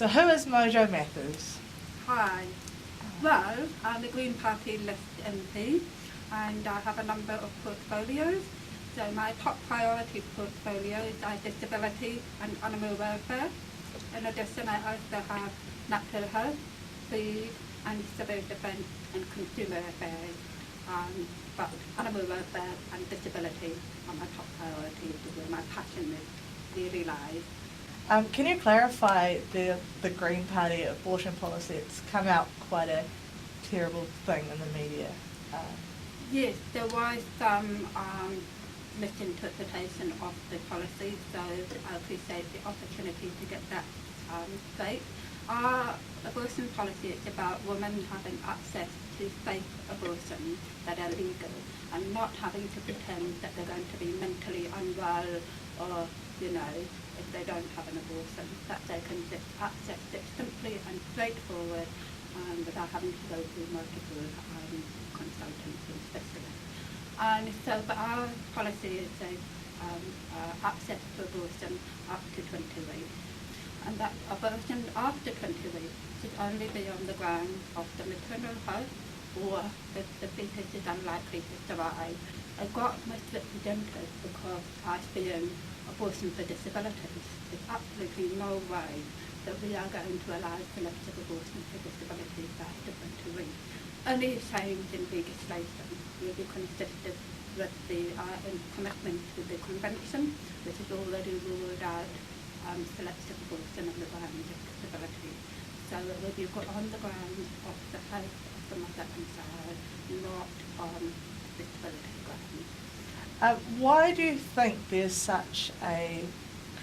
So who is Mojo Matthews? Hi. Well, I'm a Green Party list MP and I have a number of portfolios. So my top priority portfolios are disability and animal welfare. In addition, I also have natural health, food and civil defence and consumer affairs. But animal welfare and disability are my top priorities, where my passion really lies. Can you clarify the Green Party abortion policy? It's come out quite a terrible thing in the media. Yes, there was some misinterpretation of the policy, so I appreciate the opportunity to get that straight. Our abortion policy is about women having access to safe abortions that are legal and not having to pretend that they're going to be mentally unwell or, if they don't have an abortion, that they can just access it simply and straightforward without having to go through multiple consultants and specialists. And so, but our policy is access to abortion up to 20 weeks. And that abortion after 20 weeks should only be on the ground of the maternal health or if the fetus is unlikely to survive. I got misrepresented because I assume abortion for disabilities. There's absolutely no way that we are going to allow selective abortion for disabilities after 20 weeks. Any change in legislation will be consistent with the commitment to the convention, which has already ruled out selective abortion on the grounds of disability. So it will be on the grounds of the health of the mother and child, not on disability grounds. Why do you think there's such a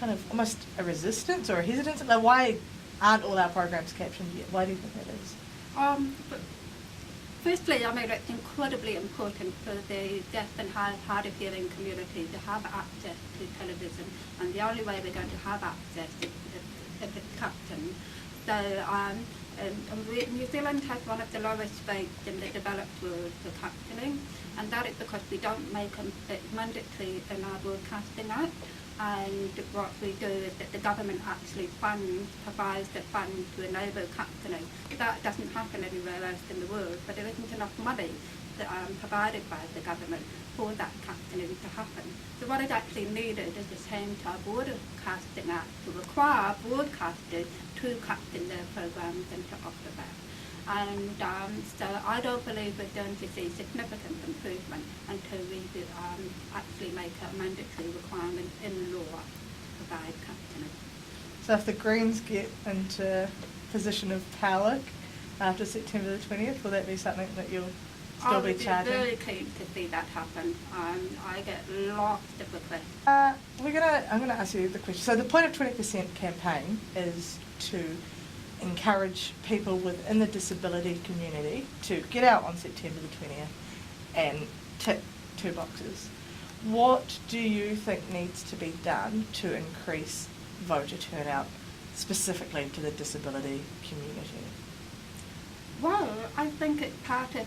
kind of almost a resistance or a hesitance? Like, why aren't all our programs captioned yet? Why do you think that is? Firstly, it's incredibly important for the deaf and hard of hearing community to have access to television, and the only way we're going to have access is if it's captioned. So New Zealand has one of the lowest rates in the developed world for captioning, and that is because we don't make it mandatory in our Broadcasting Act. And what we do is that the government actually provides the funds to enable captioning. That doesn't happen anywhere else in the world, but there isn't enough money provided by the government for that captioning to happen. So what is actually needed is a change to our Broadcasting Act to require broadcasters to caption their programmes and to offer that. And so I don't believe we're going to see significant improvement until we actually make a mandatory requirement in law to provide captioning. So if the Greens get into position of power after September the 20th, will that be something that you'll still be charging? I'm very keen to see that happen. I get lots of requests. I'm going to ask you the question. So the point of 20% campaign is to encourage people within the disability community to get out on September the 20th and tick 2 boxes. What do you think needs to be done to increase voter turnout specifically to the disability community? Well, I think it's part of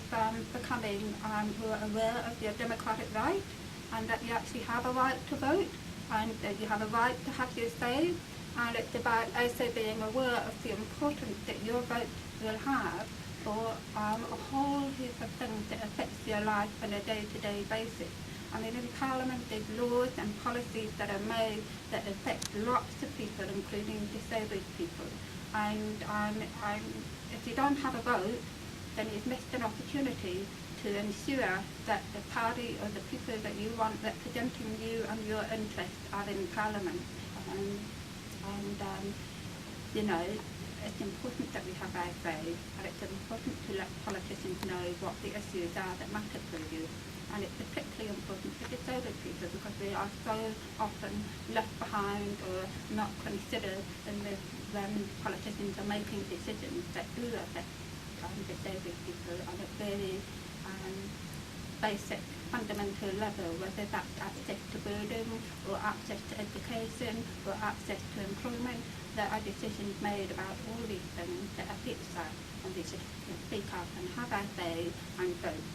becoming more aware of your democratic right, and that you actually have a right to vote, and that you have a right to have your say. And it's about also being aware of the importance that your vote will have for a whole heap of things that affects your life on a day-to-day basis. In Parliament there's laws and policies that are made that affect lots of people, including disabled people. And if you don't have a vote, then you've missed an opportunity to ensure that the party or the people that you want representing you and your interests are in Parliament. It's important that we have our say, and it's important to let politicians know what the issues are that matter for you. And it's particularly important for disabled people because we are so often left behind or not considered when politicians are making decisions that do affect disabled people on a very basic, fundamental level, whether that's access to building or access to education or access to employment. There are decisions made about all these things that affect us, and we should speak up and have our say and vote.